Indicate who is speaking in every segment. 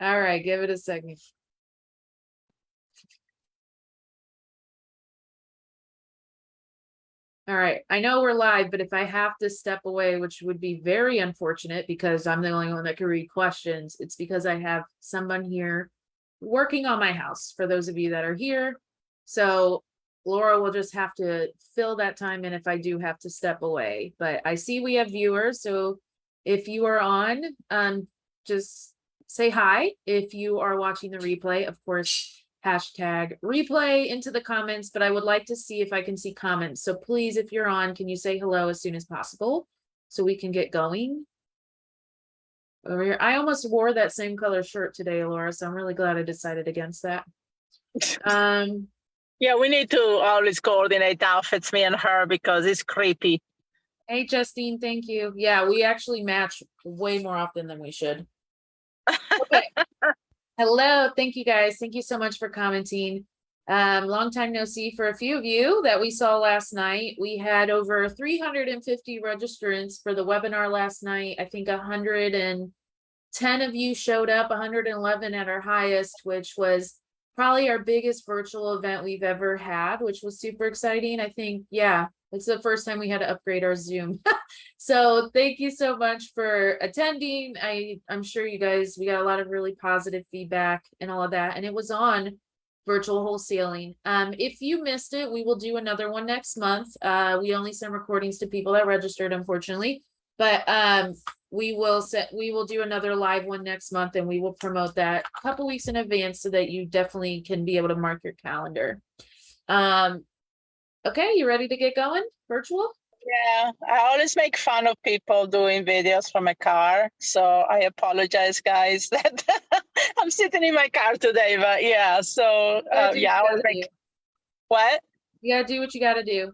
Speaker 1: All right, give it a second. All right, I know we're live, but if I have to step away, which would be very unfortunate because I'm the only one that can read questions, it's because I have someone here working on my house for those of you that are here. So Laura will just have to fill that time in if I do have to step away. But I see we have viewers, so if you are on, just say hi. If you are watching the replay, of course, hashtag replay into the comments, but I would like to see if I can see comments. So please, if you're on, can you say hello as soon as possible so we can get going? Over here, I almost wore that same color shirt today, Laura, so I'm really glad I decided against that.
Speaker 2: Yeah, we need to always coordinate outfits, me and her, because it's creepy.
Speaker 1: Hey, Justine, thank you. Yeah, we actually match way more often than we should. Okay. Hello, thank you guys. Thank you so much for commenting. Long time no see for a few of you that we saw last night. We had over 350 registrants for the webinar last night. I think 110 of you showed up, 111 at our highest, which was probably our biggest virtual event we've ever had, which was super exciting. I think, yeah, it's the first time we had to upgrade our Zoom. So thank you so much for attending. I'm sure you guys, we got a lot of really positive feedback and all of that. And it was on virtual wholesaling. If you missed it, we will do another one next month. We only send recordings to people that registered, unfortunately. But we will do another live one next month, and we will promote that a couple weeks in advance so that you definitely can be able to mark your calendar. Okay, you ready to get going? Virtual?
Speaker 2: Yeah, I always make fun of people doing videos from a car. So I apologize, guys, that I'm sitting in my car today. But yeah, so yeah, I always make what?
Speaker 1: You gotta do what you gotta do.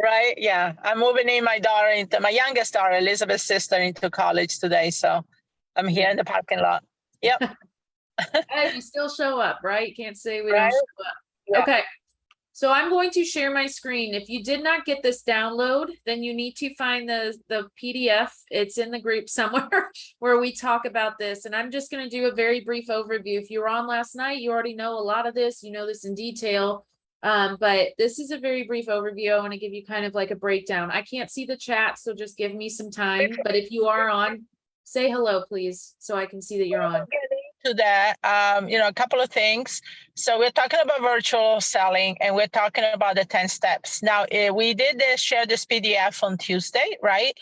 Speaker 2: Right? Yeah, I'm moving in my daughter into my youngest daughter, Elizabeth's sister, into college today. So I'm here in the parking lot. Yep.
Speaker 1: Hey, you still show up, right? Can't say we don't
Speaker 2: Right?
Speaker 1: show up.
Speaker 2: Yeah.
Speaker 1: Okay. So I'm going to share my screen. If you did not get this download, then you need to find the PDF. It's in the group somewhere where we talk about this. And I'm just going to do a very brief overview. If you were on last night, you already know a lot of this. You know this in detail. But this is a very brief overview. I want to give you kind of like a breakdown. I can't see the chat, so just give me some time. But if you are on, say hello, please, so I can see that you're on.
Speaker 2: To that, a couple of things. So we're talking about virtual selling, and we're talking about the 10 steps. Now, we did share this PDF on Tuesday, right?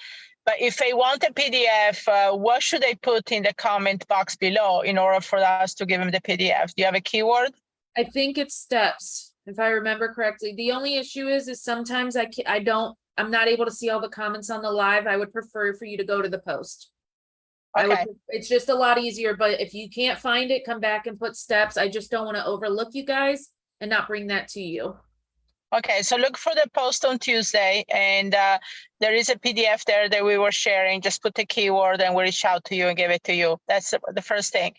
Speaker 2: But if they want a PDF, what should they put in the comment box below in order for us to give them the PDF? Do you have a keyword?
Speaker 1: I think it's steps, if I remember correctly. The only issue is sometimes I'm not able to see all the comments on the live. I would prefer for you to go to the post.
Speaker 2: Okay.
Speaker 1: It's just a lot easier, but if you can't find it, come back and put steps. I just don't want to overlook you guys and not bring that to you.
Speaker 2: Okay, so look for the post on Tuesday, and there is a PDF there that we were sharing. Just put the keyword and we'll reach out to you and give it to you. That's the first thing.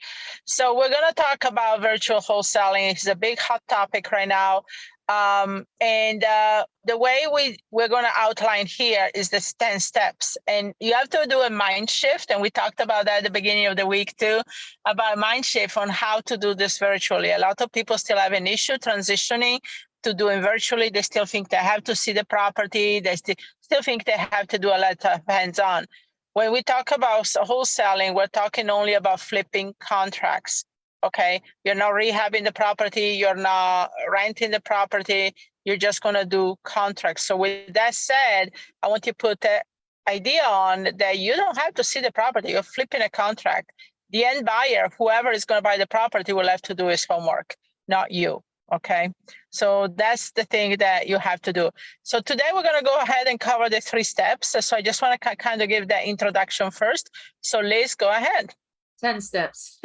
Speaker 2: So we're going to talk about virtual wholesaling. It's a big hot topic right now. And the way we're going to outline here is the 10 steps, and you have to do a mind shift. And we talked about that at the beginning of the week too, about mind shift on how to do this virtually. A lot of people still have an issue transitioning to doing virtually. They still think they have to see the property. They still think they have to do a lot of hands-on. When we talk about wholesaling, we're talking only about flipping contracts. Okay, you're not rehabbing the property, you're not renting the property, you're just going to do contracts. So with that said, I want you to put the idea on that you don't have to see the property, you're flipping a contract. The end buyer, whoever is going to buy the property, will have to do his homework, not you. Okay, so that's the thing that you have to do. So today we're going to go ahead and cover the 3 steps. So I just want to kind of give that introduction first. So Liz, go ahead.
Speaker 1: 10 steps.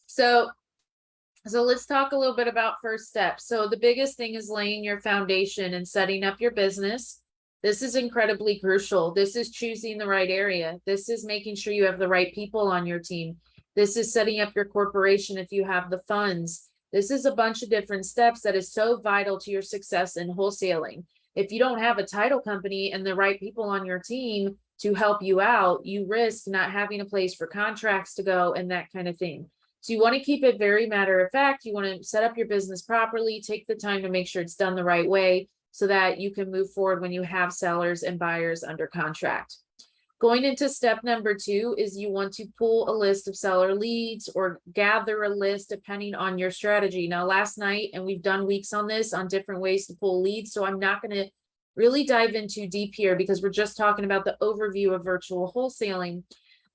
Speaker 1: So let's talk a little bit about first steps. So the biggest thing is laying your foundation and setting up your business. This is incredibly crucial. This is choosing the right area. This is making sure you have the right people on your team. This is setting up your corporation if you have the funds. This is a bunch of different steps that is so vital to your success in wholesaling. If you don't have a title company and the right people on your team, to help you out, you risk not having a place for contracts to go and that kind of thing. So you want to keep it very matter of fact. You want to set up your business properly, take the time to make sure it's done the right way so that you can move forward when you have sellers and buyers under contract. Going into step number 2 is you want to pull a list of seller leads or gather a list depending on your strategy. Now, last night, and we've done weeks on this on different ways to pull leads, so I'm not going to really dive into deep here because we're just talking about the overview of virtual wholesaling.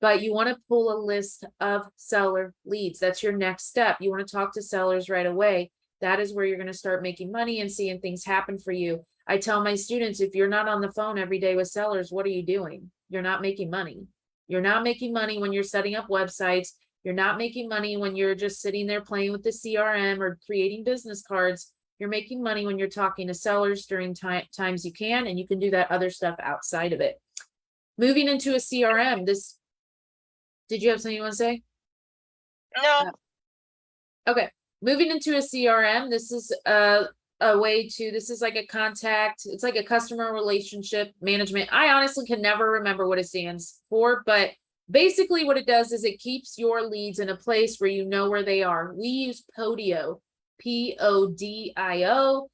Speaker 1: But you want to pull a list of seller leads. That's your next step. You want to talk to sellers right away. That is where you're going to start making money and seeing things happen for you. I tell my students, if you're not on the phone every day with sellers, what are you doing? You're not making money. You're not making money when you're setting up websites. You're not making money when you're just sitting there playing with the CRM or creating business cards. You're making money when you're talking to sellers during times you can, and you can do that other stuff outside of it. Moving into a CRM, did you have something you want to say?
Speaker 2: No.
Speaker 1: Okay. Moving into a CRM, this is this is like a contact, it's like a customer relationship management. I honestly can never remember what it stands for, but basically what it does is it keeps your leads in a place where you know where they are. We use Podio, Podio.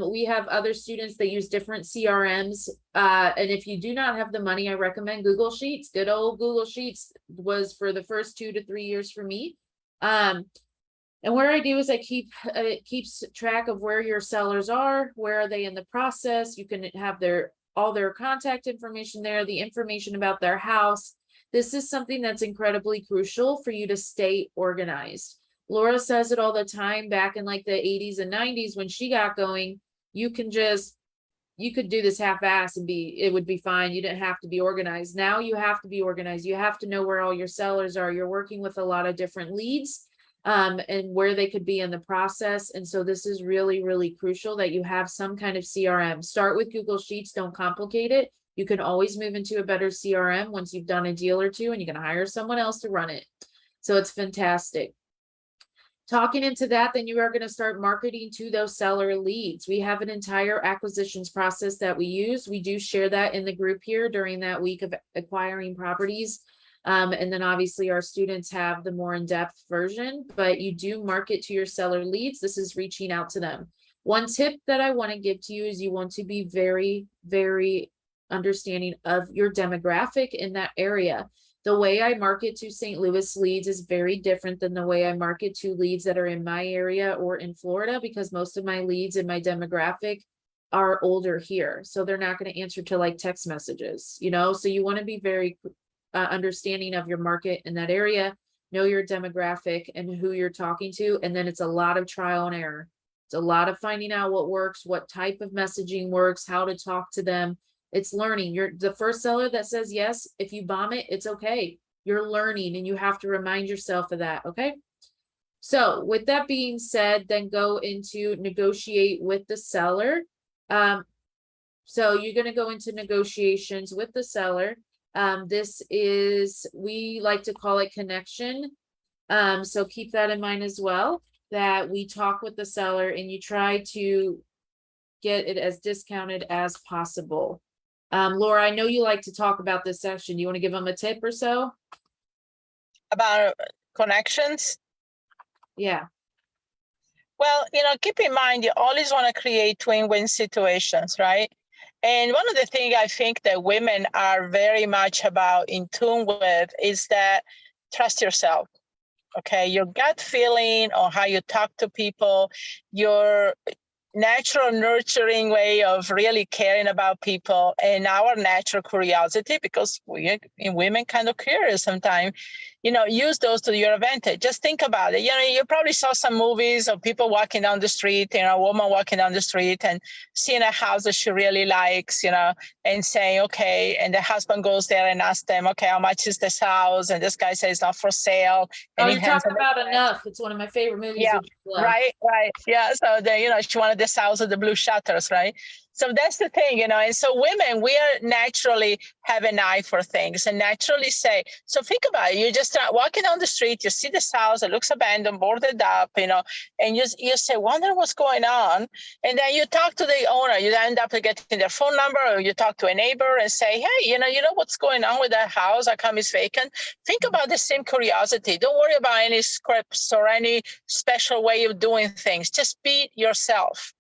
Speaker 1: We have other students that use different CRMs. And if you do not have the money, I recommend Google Sheets. Good old Google Sheets was for the first 2 to 3 years for me. And what I do is it keeps track of where your sellers are, where are they in the process. You can have all their contact information there, the information about their house. This is something that's incredibly crucial for you to stay organized. Laura says it all the time. Back in like the 80s and 90s when she got going, you could do this half-ass and it would be fine. You didn't have to be organized. Now you have to be organized. You have to know where all your sellers are. You're working with a lot of different leads. And where they could be in the process. And so this is really, really crucial that you have some kind of CRM. Start with Google Sheets, don't complicate it. You can always move into a better CRM once you've done a deal or two and you can hire someone else to run it. So it's fantastic. Talking into that, then you are going to start marketing to those seller leads. We have an entire acquisitions process that we use. We do share that in the group here during that week of acquiring properties. And then obviously our students have the more in-depth version, but you do market to your seller leads. This is reaching out to them. One tip that I want to give to you is you want to be very, very understanding of your demographic in that area. The way I market to St. Louis leads is very different than the way I market to leads that are in my area or in Florida, because most of my leads in my demographic are older here. So they're not going to answer to like text messages, so you want to be very understanding of your market in that area, know your demographic and who you're talking to. And then it's a lot of trial and error. It's a lot of finding out what works, what type of messaging works, how to talk to them. It's learning. You're the first seller that says yes. If you bomb it, it's okay. You're learning and you have to remind yourself of that. Okay. So with that being said, then go into negotiate with the seller. So you're going to go into negotiations with the seller. We like to call it connection. So keep that in mind as well, that we talk with the seller and you try to get it as discounted as possible. Laura, I know you like to talk about this section. You want to give them a tip or so?
Speaker 2: About connections?
Speaker 1: Yeah.
Speaker 2: Well, keep in mind, you always want to create win-win situations, right? And one of the things I think that women are very much about in tune with is that trust yourself. Okay, your gut feeling or how you talk to people, your natural nurturing way of really caring about people, and our natural curiosity, because women kind of curious sometimes, use those to your advantage. Just think about it. You probably saw some movies of people walking down the street, a woman walking down the street and seeing a house that she really likes, and saying, okay, and the husband goes there and asks them, okay, how much is this house? And this guy says not for sale. And
Speaker 1: you're talking about Enough. It's one of my favorite movies.
Speaker 2: Yeah, right. Yeah. So she wanted this house with the blue shutters, right? So that's the thing, and so women, we are naturally have an eye for things and naturally say, so think about it. You just start walking down the street, you see this house, it looks abandoned, boarded up, and you say, wonder what's going on. And then you talk to the owner, you end up getting their phone number, or you talk to a neighbor and say, hey, you know what's going on with that house? How come it's vacant? Think about the same curiosity. Don't worry about any scripts or any special way of doing things. Just be yourself.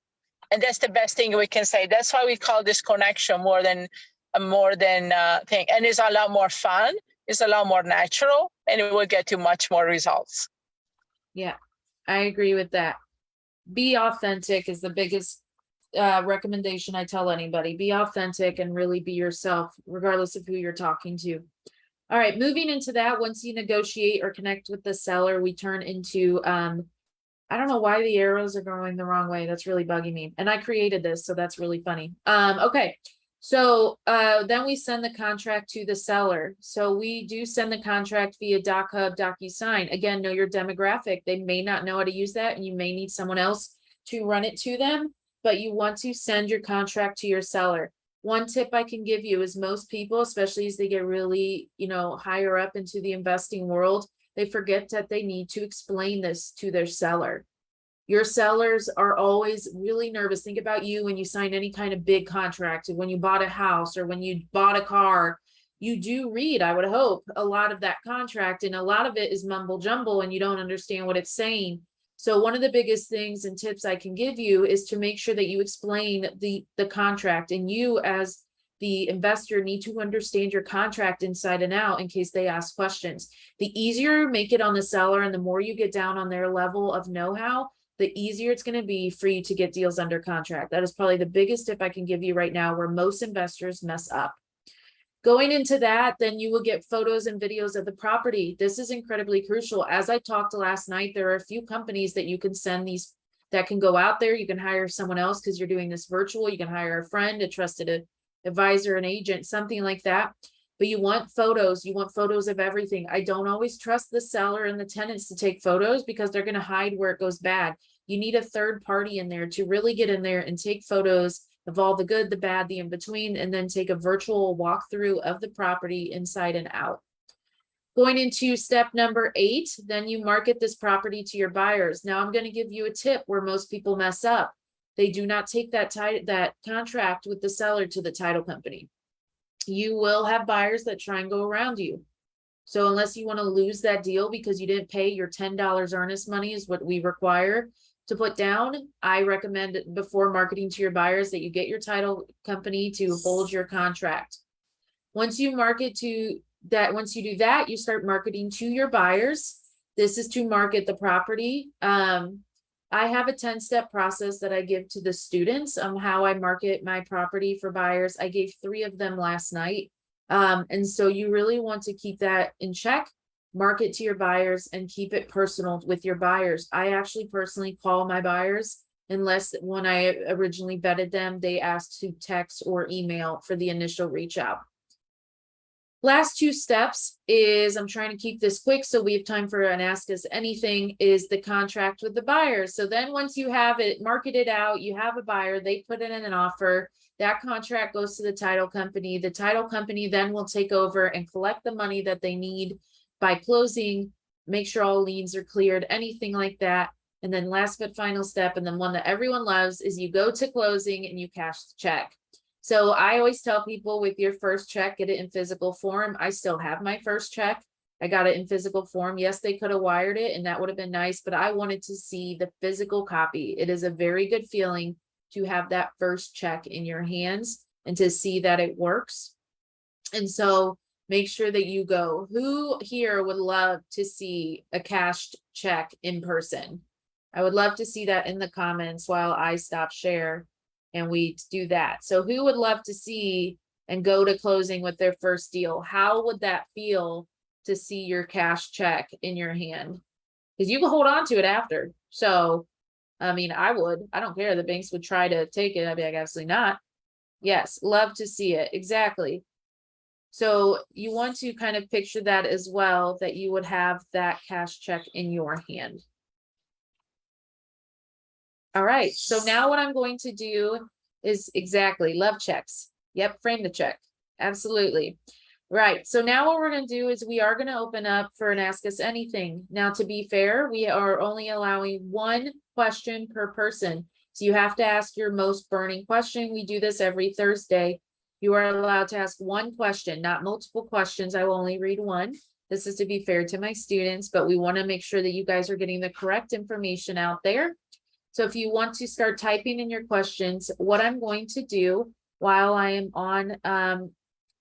Speaker 2: And that's the best thing we can say. That's why we call this connection more than thing. And it's a lot more fun. It's a lot more natural, and it will get you much more results.
Speaker 1: Yeah, I agree with that. Be authentic is the biggest recommendation I tell anybody. Be authentic and really be yourself, regardless of who you're talking to. All right, moving into that, once you negotiate or connect with the seller, we turn into I don't know why the arrows are going the wrong way. That's really bugging me. And I created this, so that's really funny. Okay. So then we send the contract to the seller. So we do send the contract via DocHub, DocuSign. Again, know your demographic. They may not know how to use that, and you may need someone else to run it to them, but you want to send your contract to your seller. One tip I can give you is most people, especially as they get really, higher up into the investing world, they forget that they need to explain this to their seller. Your sellers are always really nervous. Think about you when you sign any kind of big contract, when you bought a house or when you bought a car. You do read, I would hope, a lot of that contract, and a lot of it is mumble jumble and you don't understand what it's saying. So one of the biggest things and tips I can give you is to make sure that you explain the contract, and you as the investor need to understand your contract inside and out in case they ask questions. The easier you make it on the seller and the more you get down on their level of know-how, the easier it's going to be for you to get deals under contract. That is probably the biggest tip I can give you right now, where most investors mess up. Going into that, then you will get photos and videos of the property. This is incredibly crucial. As I talked last night, there are a few companies that you can send these, that can go out there. You can hire someone else because you're doing this virtual. You can hire a friend, a trusted advisor, an agent, something like that. But you want photos. You want photos of everything. I don't always trust the seller and the tenants to take photos because they're going to hide where it goes bad. You need a third party in there to really get in there and take photos of all the good, the bad, the in between, and then take a virtual walkthrough of the property inside and out. Going into step number 8, then you market this property to your buyers. Now I'm going to give you a tip where most people mess up. They do not take that contract with the seller to the title company. You will have buyers that try and go around you. So unless you want to lose that deal because you didn't pay your $10 earnest money is what we require to put down, I recommend before marketing to your buyers that you get your title company to hold your contract. Once you do that, you start marketing to your buyers. This is to market the property. I have a 10-step process that I give to the students on how I market my property for buyers. I gave 3 of them last night. And so you really want to keep that in check, market to your buyers, and keep it personal with your buyers. I actually personally call my buyers unless when I originally vetted them, they asked to text or email for the initial reach out. Last 2 steps is, I'm trying to keep this quick so we have time for an ask us anything, is the contract with the buyer. So then once you have it marketed out, you have a buyer, they put in an offer, that contract goes to the title company. The title company then will take over and collect the money that they need by closing, make sure all liens are cleared, anything like that. And then last but final step, and then one that everyone loves, is you go to closing and you cash the check. So I always tell people, with your first check, get it in physical form. I still have my first check. I got it in physical form. Yes, they could have wired it and that would have been nice, but I wanted to see the physical copy. It is a very good feeling to have that first check in your hands and to see that it works. And so make sure that you go. Who here would love to see a cashed check in person? I would love to see that in the comments while I stop share and we do that. So who would love to see and go to closing with their first deal? How would that feel to see your cash check in your hand? Because you can hold on to it after. So, I mean, I don't care. The banks would try to take it. I'd be like, absolutely not. Yes, love to see it. Exactly. So you want to kind of picture that as well, that you would have that cash check in your hand. All right, so now what I'm going to do is exactly love checks. Yep, frame the check. Absolutely. Right. So now what we're going to do is we are going to open up for an Ask Us Anything. Now, to be fair, we are only allowing one question per person. So you have to ask your most burning question. We do this every Thursday. You are allowed to ask one question, not multiple questions. I will only read one. This is to be fair to my students, but we want to make sure that you guys are getting the correct information out there. So if you want to start typing in your questions, what I'm going to do while I am on,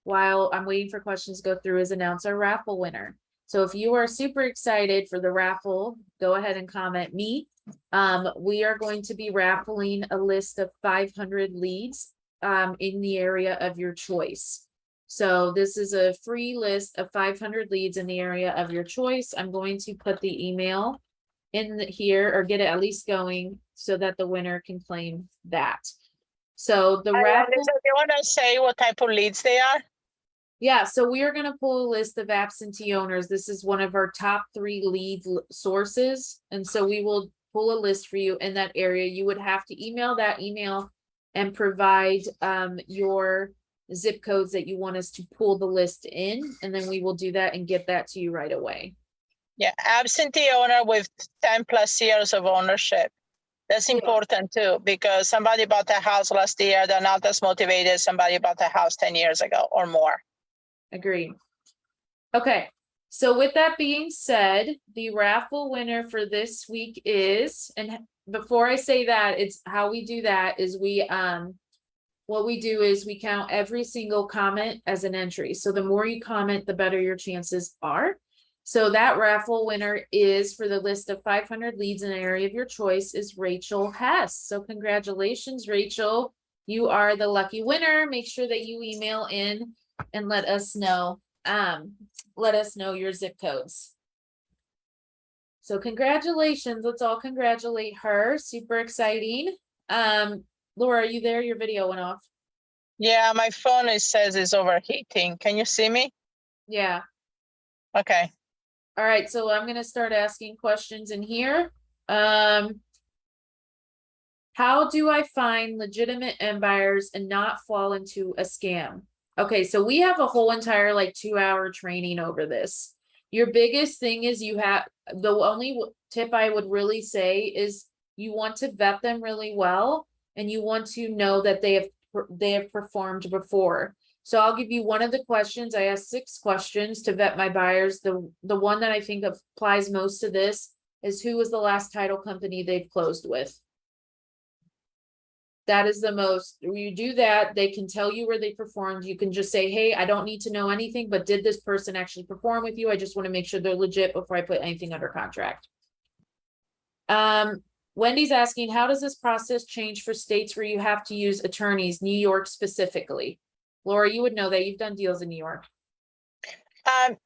Speaker 1: while I'm waiting for questions to go through is announce our raffle winner. So if you are super excited for the raffle, go ahead and comment me. We are going to be raffling a list of 500 leads in the area of your choice. So this is a free list of 500 leads in the area of your choice. I'm going to put the email in here or get it at least going so that the winner can claim that. So the raffle.
Speaker 2: Do you want to say what type of leads they are?
Speaker 1: Yeah, so we are going to pull a list of absentee owners. This is one of our top 3 lead sources. And so we will pull a list for you in that area. You would have to email that email and provide your zip codes that you want us to pull the list in. And then we will do that and get that to you right away.
Speaker 2: Yeah, absentee owner with 10 plus years of ownership. That's important too, because somebody bought a house last year, they're not as motivated as somebody bought a house 10 years ago or more.
Speaker 1: Agreed. Okay, so with that being said, the raffle winner for this week is, and before I say that, it's how we do that is what we do is we count every single comment as an entry. So the more you comment, the better your chances are. So that raffle winner is for the list of 500 leads in an area of your choice is Rachel Hess. So congratulations, Rachel. You are the lucky winner. Make sure that you email in and let us know your zip codes. So congratulations. Let's all congratulate her. Super exciting. Laura, are you there? Your video went off.
Speaker 2: Yeah, my phone says it's overheating. Can you see me?
Speaker 1: Yeah.
Speaker 2: Okay.
Speaker 1: All right, so I'm going to start asking questions in here. How do I find legitimate end buyers and not fall into a scam? Okay, so we have a whole entire 2-hour training over this. Your biggest thing is the only tip I would really say is you want to vet them really well and you want to know that they have performed before. So I'll give you one of the questions. I asked 6 questions to vet my buyers. The one that I think applies most to this is who was the last title company they've closed with. That is the most, you do that, they can tell you where they performed. You can just say, hey, I don't need to know anything, but did this person actually perform with you? I just want to make sure they're legit before I put anything under contract. Wendy's asking, how does this process change for states where you have to use attorneys, New York specifically? Laura, you would know that you've done deals in New York.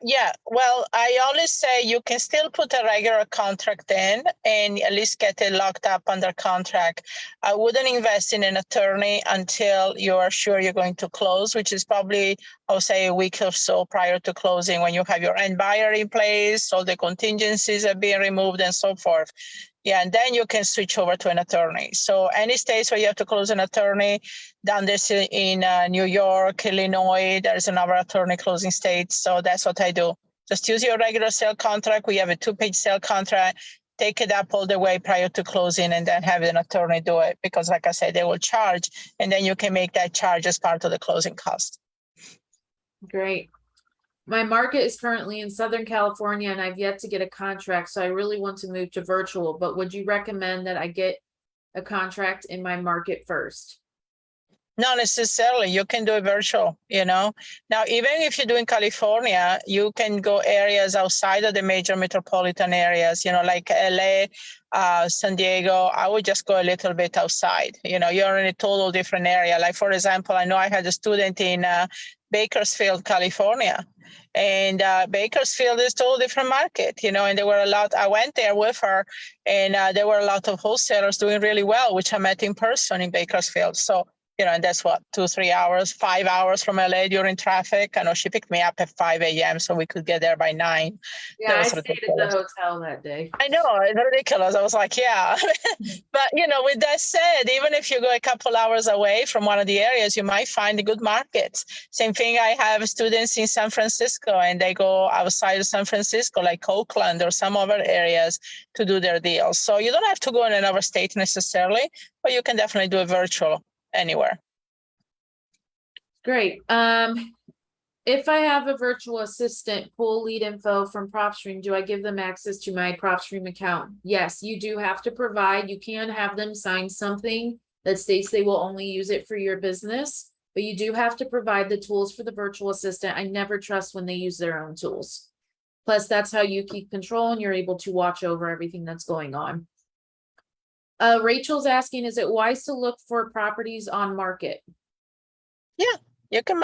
Speaker 2: Yeah, well, I always say you can still put a regular contract in and at least get it locked up under contract. I wouldn't invest in an attorney until you are sure you're going to close, which is probably, I'll say, a week or so prior to closing when you have your end buyer in place, all the contingencies are being removed and so forth. Yeah, and then you can switch over to an attorney. So any states where you have to close an attorney, down this in New York, Illinois, there's another attorney closing states. So that's what I do. Just use your regular sale contract. We have a 2-page sale contract. Take it up all the way prior to closing and then have an attorney do it. Because like I said, they will charge and then you can make that charge as part of the closing cost.
Speaker 1: Great. My market is currently in Southern California and I've yet to get a contract. So I really want to move to virtual, but would you recommend that I get a contract in my market first?
Speaker 2: Not necessarily. You can do it virtual, Now, even if you do in California, you can go areas outside of the major metropolitan areas, like LA, San Diego. I would just go a little bit outside. You're in a total different area. Like, for example, I know I had a student in Bakersfield, California. And Bakersfield is a totally different market, and there were I went there with her and there were a lot of wholesalers doing really well, which I met in person in Bakersfield. So and that's what, 2-3 hours, 5 hours from LA during traffic. I know she picked me up at 5 a.m. so we could get there by 9.
Speaker 1: Yeah,
Speaker 2: That
Speaker 1: I
Speaker 2: was
Speaker 1: stayed at the
Speaker 2: ridiculous.
Speaker 1: hotel that day.
Speaker 2: I know, it's ridiculous. I was like, yeah. But, with that said, even if you go a couple hours away from one of the areas, you might find good markets. Same thing, I have students in San Francisco, and they go outside of San Francisco, like Oakland or some other areas, to do their deals. So you don't have to go in another state necessarily, but you can definitely do a virtual anywhere.
Speaker 1: Great. If I have a virtual assistant pull lead info from PropStream, do I give them access to my PropStream account? Yes, you do have to provide. You can have them sign something that states they will only use it for your business, but you do have to provide the tools for the virtual assistant. I never trust when they use their own tools. Plus, that's how you keep control and you're able to watch over everything that's going on. Rachel's asking, is it wise to look for properties on market?
Speaker 2: Yeah, you can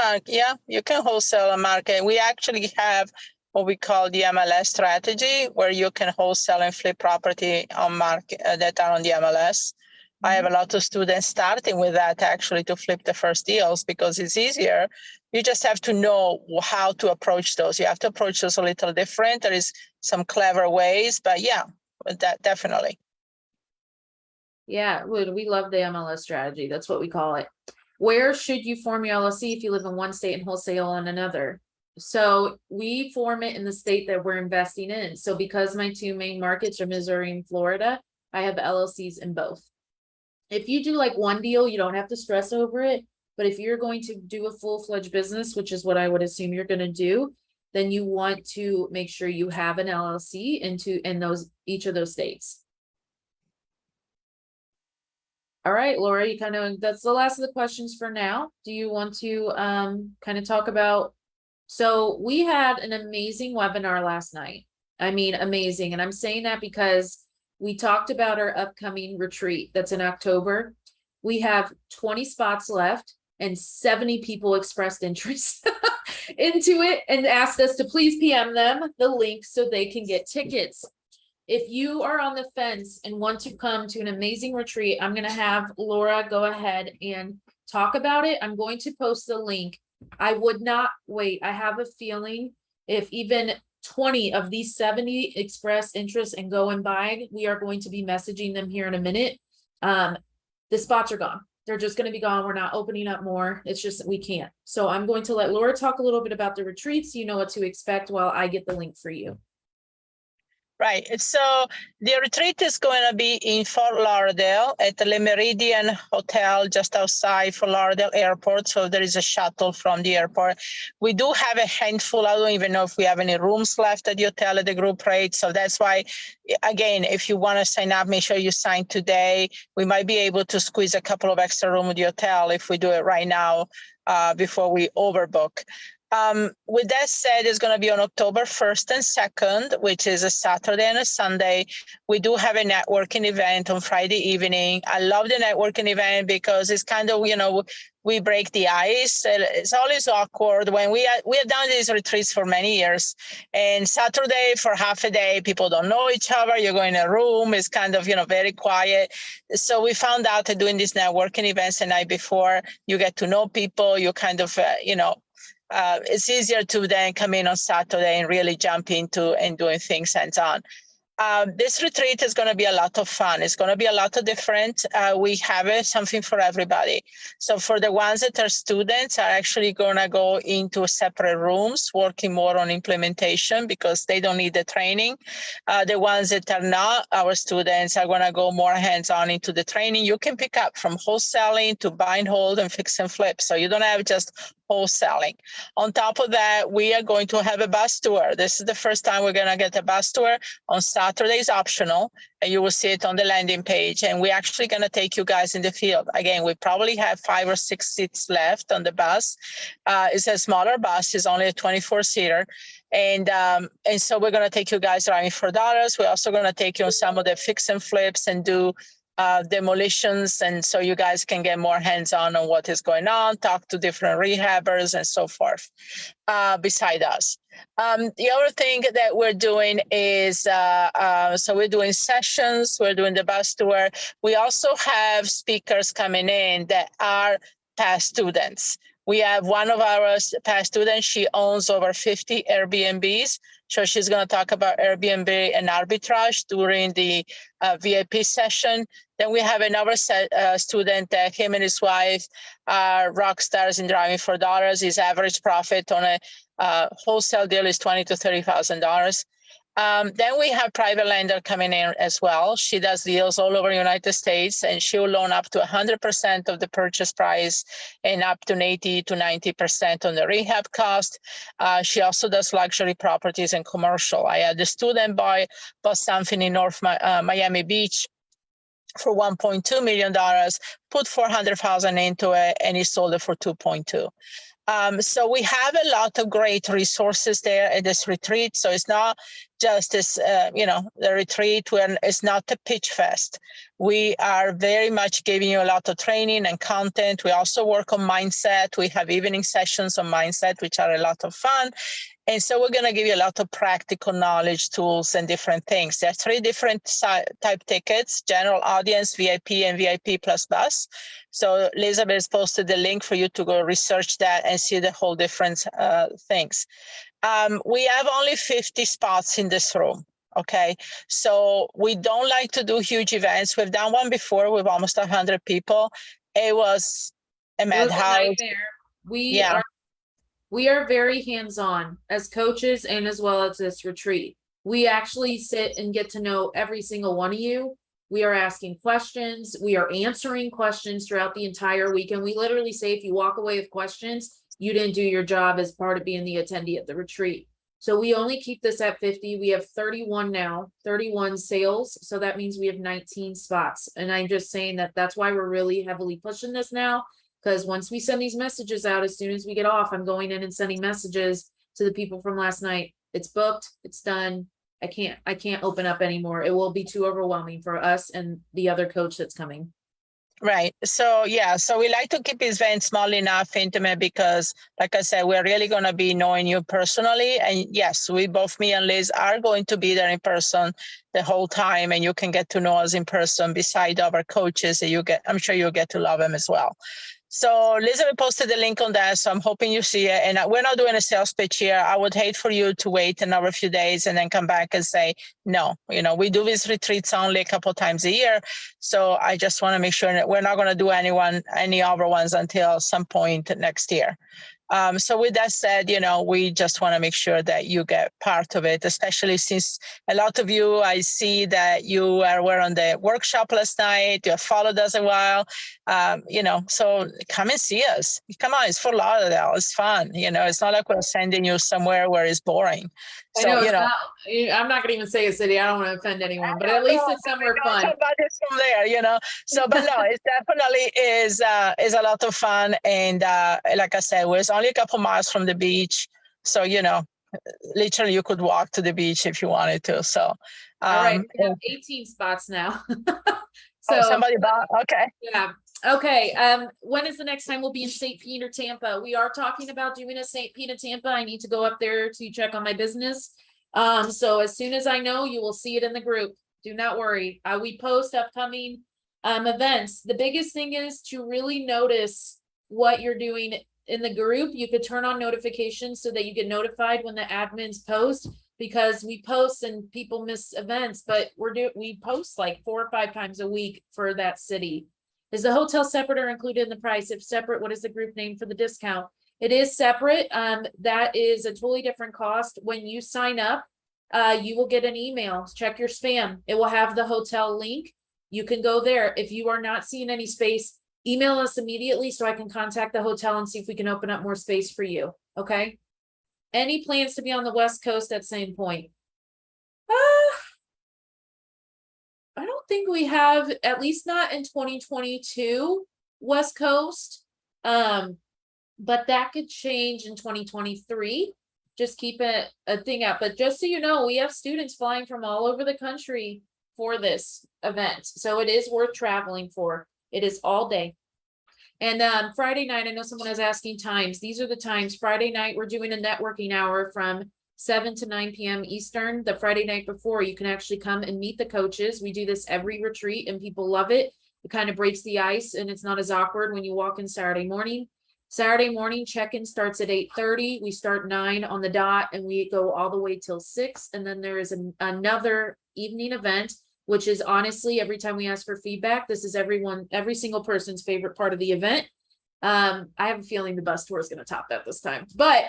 Speaker 2: you can wholesale a market. We actually have what we call the MLS strategy, where you can wholesale and flip property on market that are on the MLS. I have a lot of students starting with that actually to flip the first deals because it's easier. You just have to know how to approach those. You have to approach those a little different. There is some clever ways, but yeah, that definitely.
Speaker 1: Yeah, we love the MLS strategy. That's what we call it. Where should you form your LLC if you live in one state and wholesale in another? So we form it in the state that we're investing in. So because my two main markets are Missouri and Florida, I have LLCs in both. If you do like one deal, you don't have to stress over it. But if you're going to do a full-fledged business, which is what I would assume you're going to do, then you want to make sure you have an LLC in each of those states. All right, Laura, that's the last of the questions for now. Do you want to kind of talk about, so we had an amazing webinar last night. I mean, amazing. And I'm saying that because we talked about our upcoming retreat that's in October. We have 20 spots left and 70 people expressed interest into it and asked us to please PM them the link so they can get tickets. If you are on the fence and want to come to an amazing retreat, I'm going to have Laura go ahead and talk about it. I'm going to post the link. I would not wait. I have a feeling if even 20 of these 70 express interest and go and buy, we are going to be messaging them here in a minute. The spots are gone. They're just going to be gone. We're not opening up more. It's just we can't. So I'm going to let Laura talk a little bit about the retreat so you know what to expect while I get the link for you.
Speaker 2: Right. So the retreat is going to be in Fort Lauderdale at the Le Méridien Hotel just outside Fort Lauderdale Airport. So there is a shuttle from the airport. We do have a handful. I don't even know if we have any rooms left at the hotel at the group rate. So that's why, again, if you want to sign up, make sure you sign today. We might be able to squeeze a couple of extra rooms at the hotel if we do it right now before we overbook. With that said, it's going to be on October 1st and 2nd, which is a Saturday and a Sunday. We do have a networking event on Friday evening. I love the networking event because it's kind of, we break the ice. It's always awkward when we have done these retreats for many years. And Saturday for half a day, people don't know each other. You go in a room, it's kind of, very quiet. So we found out that doing these networking events the night before, you get to know people, you kind of, it's easier to then come in on Saturday and really jump into and doing things hands-on. This retreat is going to be a lot of fun. It's going to be a lot of different. We have something for everybody. So for the ones that are students, are actually going to go into separate rooms, working more on implementation because they don't need the training. The ones that are not our students are going to go more hands-on into the training. You can pick up from wholesaling to buy and hold and fix and flip. So you don't have just wholesaling. On top of that, we are going to have a bus tour. This is the first time we're going to get a bus tour. On Saturday is optional, and you will see it on the landing page. And we're actually going to take you guys in the field. Again, we probably have 5 or 6 seats left on the bus. It's a smaller bus. It's only a 24-seater. And so we're going to take you guys driving for dollars. We're also going to take you on some of the fix and flips and do demolitions, and so you guys can get more hands-on what is going on, talk to different rehabbers and so forth beside us. The other thing that we're doing is, so we're doing sessions, we're doing the bus tour. We also have speakers coming in that are past students. We have one of our past students, she owns over 50 Airbnbs. So she's going to talk about Airbnb and arbitrage during the VIP session. Then we have another student that him and his wife are rock stars in driving for dollars. His average profit on a wholesale deal is $20,000 to $30,000. Then we have private lender coming in as well. She does deals all over the United States, and she will loan up to 100% of the purchase price and up to 80 to 90% on the rehab cost. She also does luxury properties and commercial. I had a student bought something in North Miami Beach for $1.2 million, put 400,000 into it, and he sold it for 2.2. So we have a lot of great resources there at this retreat. So it's not just this, the retreat when it's not a pitch fest. We are very much giving you a lot of training and content. We also work on mindset. We have evening sessions on mindset, which are a lot of fun. And so we're going to give you a lot of practical knowledge, tools, and different things. There are 3 different type tickets: general audience, VIP, and VIP plus bus. So Elizabeth posted the link for you to go research that and see the whole different things. We have only 50 spots in this room. Okay, so we don't like to do huge events. We've done one before with almost 100 people. It was a madhouse.
Speaker 1: We are very hands-on as coaches and as well as this retreat. We actually sit and get to know every single one of you. We are asking questions. We are answering questions throughout the entire week. And we literally say, if you walk away with questions, you didn't do your job as part of being the attendee at the retreat. So we only keep this at 50. We have 31 now, 31 sales. So that means we have 19 spots. And I'm just saying that that's why we're really heavily pushing this now. Because once we send these messages out, as soon as we get off, I'm going in and sending messages to the people from last night. It's booked. It's done. I can't open up anymore. It will be too overwhelming for us and the other coach that's coming.
Speaker 2: Right. So, yeah. So we like to keep this event small enough, intimate, because like I said, we're really going to be knowing you personally. And yes, both me and Liz are going to be there in person the whole time. And you can get to know us in person beside our coaches. I'm sure you'll get to love them as well. So Elizabeth posted the link on that. So I'm hoping you see it. And we're not doing a sales pitch here. I would hate for you to wait another few days and then come back and say, no, we do these retreats only a couple of times a year. So I just want to make sure that we're not going to do any other ones until some point next year. So with that said, we just want to make sure that you get part of it, especially since a lot of you, I see that you were on the workshop last night, you have followed us a while, so come and see us. Come on, it's Fort Lauderdale, it's fun. It's not like we're sending you somewhere where it's boring. So,
Speaker 1: I'm not going to even say a city. I don't want to offend anyone, but at least it's somewhere fun.
Speaker 2: Somebody's from there, So, but no, it definitely is a lot of fun. And like I said, we're only a couple miles from the beach. So, literally you could walk to the beach if you wanted to. So,
Speaker 1: all right, we have 18 spots now. So
Speaker 2: somebody bought, okay.
Speaker 1: Yeah. Okay. When is the next time we'll be in St. Pete or Tampa? We are talking about doing a St. Pete or Tampa. I need to go up there to check on my business. So as soon as I know, you will see it in the group. Do not worry. We post upcoming events. The biggest thing is to really notice what you're doing in the group. You could turn on notifications so that you get notified when the admins post, because we post and people miss events, but we post like 4 or 5 times a week for that city. Is the hotel separate or included in the price? If separate, what is the group name for the discount? It is separate. That is a totally different cost. When you sign up, you will get an email. Check your spam. It will have the hotel link. You can go there. If you are not seeing any space, email us immediately so I can contact the hotel and see if we can open up more space for you. Okay. Any plans to be on the West Coast at same point? I don't think we have, at least not in 2022 West Coast. But that could change in 2023. Just keep a thing out. But just so you know, we have students flying from all over the country for this event. So it is worth traveling for. It is all day. And Friday night, I know someone is asking times. These are the times. Friday night, we're doing a networking hour from 7 to 9 p.m. Eastern. The Friday night before, you can actually come and meet the coaches. We do this every retreat and people love it It kind of breaks the ice and it's not as awkward when you walk in Saturday morning. Saturday morning check-in starts at 8:30. We start 9 on the dot and we go all the way till 6. And then there is another evening event, which is honestly, every time we ask for feedback, this is every single person's favorite part of the event. I have a feeling the bus tour is going to top that this time, but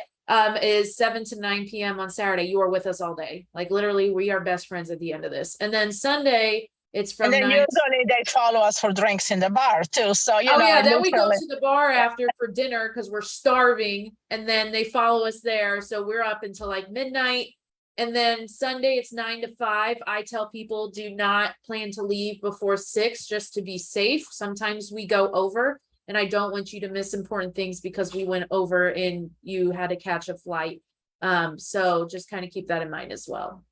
Speaker 1: is 7 to 9 p.m. on Saturday. You are with us all day. Like literally, we are best friends at the end of this. And then Sunday, it's from
Speaker 2: And then
Speaker 1: 9
Speaker 2: usually they follow us for drinks in the bar too. So, you
Speaker 1: Oh
Speaker 2: know,
Speaker 1: yeah, then we go
Speaker 2: literally.
Speaker 1: to the bar after for dinner because we're starving, and then they follow us there. So we're up until like midnight. And then Sunday it's 9 to 5. I tell people do not plan to leave before 6 just to be safe. Sometimes we go over, and I don't want you to miss important things because we went over and you had to catch a flight. So just kind of keep that in mind as well.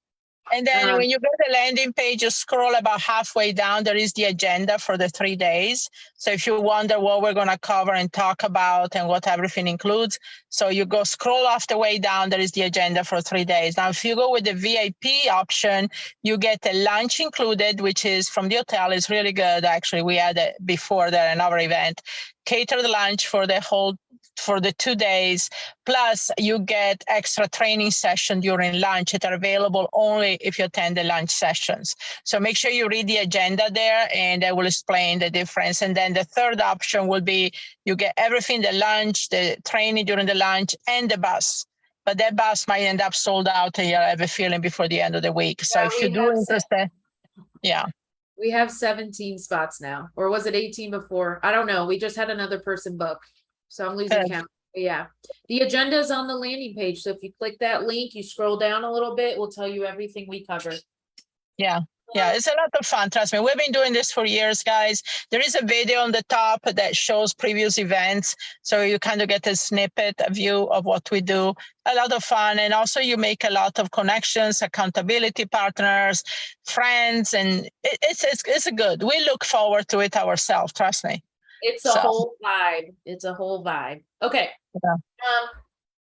Speaker 2: And then when you go to the landing page, you scroll about halfway down, there is the agenda for the 3 days. So if you wonder what we're going to cover and talk about and what everything includes, so you go scroll off the way down, there is the agenda for 3 days. Now, if you go with the VIP option, you get a lunch included, which is from the hotel. It's really good. Actually, we had it before there, another event, catered lunch for the 2 days. Plus, you get extra training session during lunch that are available only if you attend the lunch sessions. So make sure you read the agenda there, and I will explain the difference. And then the third option will be you get everything, the lunch, the training during the lunch, and the bus. But that bus might end up sold out, and you'll have a feeling before the end of the week. So
Speaker 1: Yeah,
Speaker 2: if you do interested, yeah.
Speaker 1: We have 17 spots now, or was it 18 before? I don't know. We just had another person book, so I'm losing count. But yeah, the agenda is on the landing page. So if you click that link, you scroll down a little bit, we'll tell you everything we cover.
Speaker 2: Yeah. Yeah, it's a lot of fun. Trust me. We've been doing this for years, guys. There is a video on the top that shows previous events. So you kind of get a snippet, a view of what we do. A lot of fun. And also you make a lot of connections, accountability partners, friends, and it's a good. We look forward to it ourselves. Trust me.
Speaker 1: It's a whole vibe. It's a whole vibe. Okay.
Speaker 2: Yeah.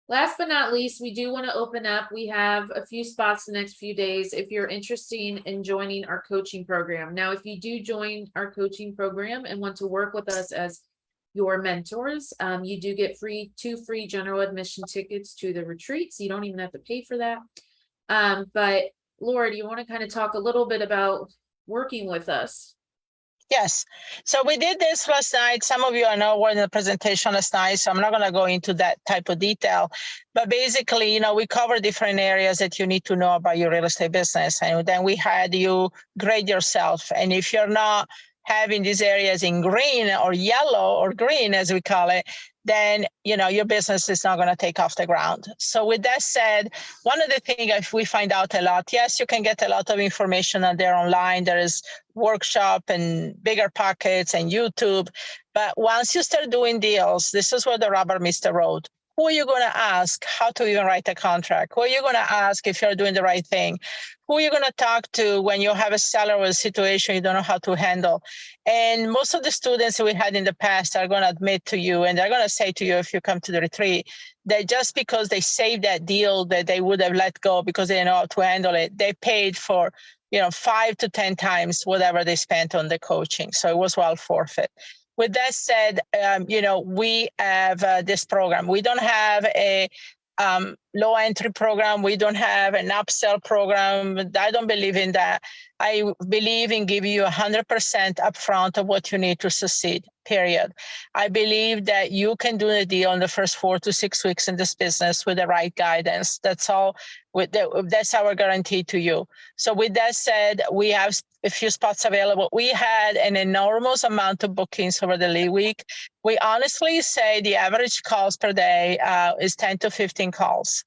Speaker 1: Last but not least, we do want to open up. We have a few spots the next few days if you're interested in joining our coaching program. Now, if you do join our coaching program and want to work with us as your mentors, you do get two free general admission tickets to the retreat. So you don't even have to pay for that. But Laura, do you want to kind of talk a little bit about working with us?
Speaker 2: Yes. So we did this last night. Some of you I know were in the presentation last night, so I'm not going to go into that type of detail. But basically, you know, we cover different areas that you need to know about your real estate business. And then we had you grade yourself. And if you're not having these areas in green or yellow or green, as we call it, then, you know, your business is not going to take off the ground. So with that said, one of the things we find out a lot, yes, you can get a lot of information out there online. There is workshop and bigger pockets and YouTube. But once you start doing deals, this is where the rubber meets the road. Who are you going to ask how to even write a contract? Who are you going to ask if you're doing the right thing? Who are you going to talk to when you have a seller or a situation you don't know how to handle? And most of the students we had in the past are going to admit to you, and they're going to say to you if you come to the retreat, that just because they saved that deal that they would have let go because they didn't know how to handle it, they paid for 5 to 10 times whatever they spent on the coaching. So it was well forfeit. With that said, we have this program. We don't have a low entry program. We don't have an upsell program. I don't believe in that. I believe in giving you 100% upfront of what you need to succeed, period. I believe that you can do the deal in the first 4 to 6 weeks in this business with the right guidance. That's all. That's our guarantee to you. So with that said, we have a few spots available. We had an enormous amount of bookings over the lead week. We honestly say the average calls per day is 10 to 15 calls.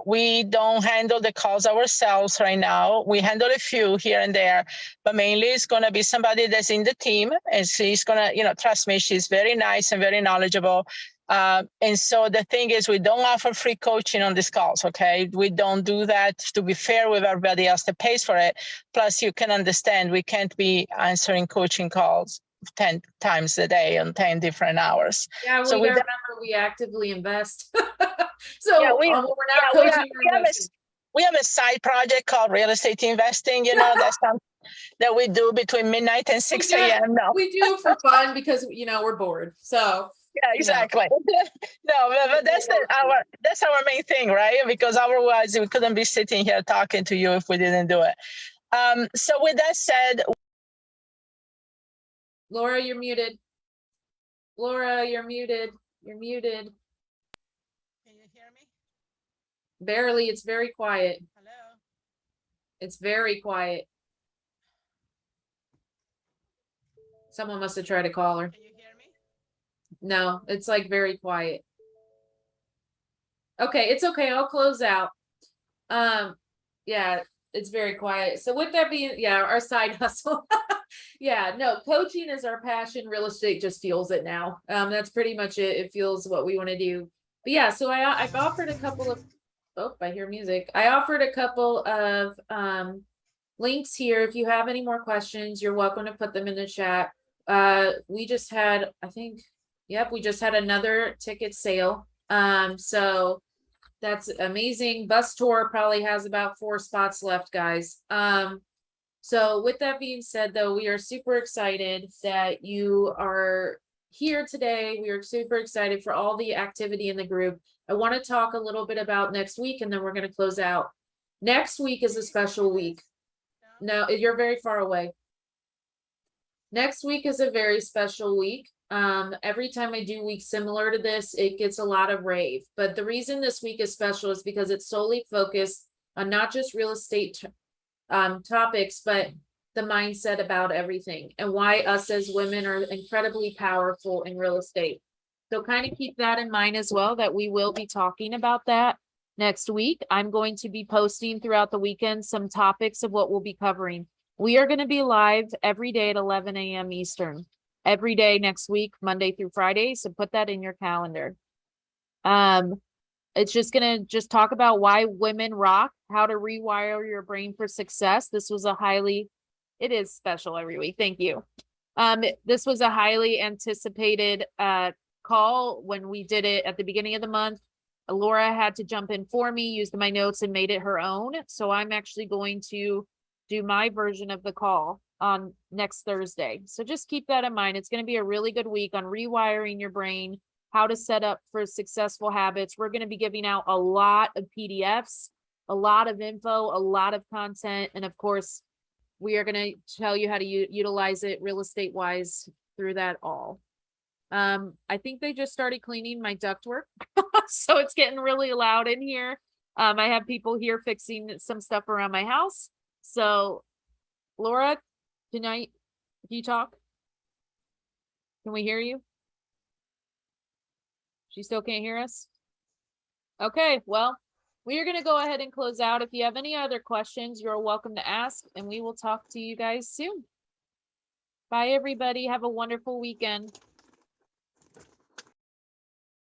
Speaker 2: We don't handle the calls ourselves right now. We handle a few here and there, but mainly it's going to be somebody that's in the team, and she's going to, trust me, she's very nice and very knowledgeable. And so the thing is, we don't offer free coaching on these calls, okay? We don't do that to be fair with everybody else that pays for it. Plus, you can understand we can't be answering coaching calls 10 times a day on 10 different hours.
Speaker 1: Yeah,
Speaker 2: so
Speaker 1: we remember we actively invest. So
Speaker 2: yeah,
Speaker 1: we're not coaching.
Speaker 2: We have a side project called real estate investing. That sounds that we do between midnight and 6
Speaker 1: Yeah,
Speaker 2: a.m. No.
Speaker 1: we do it for fun because, you know, we're bored. So,
Speaker 2: Yeah,
Speaker 1: you know.
Speaker 2: exactly. No, but that's our main thing, right? Because otherwise we couldn't be sitting here talking to you if we didn't do it. So with that said,
Speaker 1: Laura, you're muted. Laura, you're muted. You're muted.
Speaker 2: can you hear me?
Speaker 1: Barely. It's very quiet.
Speaker 2: Hello.
Speaker 1: It's very quiet. Someone must have tried to call her.
Speaker 2: Can you hear me?
Speaker 1: No, it's like very quiet. Okay, it's okay. I'll close out. Yeah, it's very quiet. So with that being, yeah, our side hustle. Yeah, no, coaching is our passion. Real estate just fuels it now. That's pretty much it. It fuels what we want to do. But yeah, so I've offered a couple of, oh, I hear music. I offered a couple of links here. If you have any more questions, you're welcome to put them in the chat. We just had, I think, yep, we just had another ticket sale. So that's amazing. Bus tour probably has about 4 spots left, guys. So with that being said, though, we are super excited that you are here today. We are super excited for all the activity in the group. I want to talk a little bit about next week, and then we're going to close out. Next week is a special week. No, you're very far away. Next week is a very special week. Every time I do weeks similar to this, it gets a lot of rave. But the reason this week is special is because it's solely focused on not just real estate topics, but the mindset about everything and why us as women are incredibly powerful in real estate. So kind of keep that in mind as well, that we will be talking about that next week. I'm going to be posting throughout the weekend some topics of what we'll be covering. We are going to be live every day at 11 a.m. Eastern, every day next week, Monday through Friday. So put that in your calendar. It's just gonna talk about why women rock, how to rewire your brain for success. This was it is special every week. Thank you. This was a highly anticipated call when we did it at the beginning of the month. Laura had to jump in for me, used my notes and made it her own. So I'm actually going to do my version of the call on next Thursday. So just keep that in mind. It's going to be a really good week on rewiring your brain, how to set up for successful habits. We're going to be giving out a lot of PDFs, a lot of info, a lot of content. And of course, we are going to tell you how to utilize it real estate wise through that all. I think they just started cleaning my ductwork. So it's getting really loud in here. I have people here fixing some stuff around my house. So Laura, can you talk? Can we hear you? She still can't hear us? Okay, well, we are going to go ahead and close out. If you have any other questions, you're welcome to ask, and we will talk to you guys soon. Bye, everybody. Have a wonderful weekend.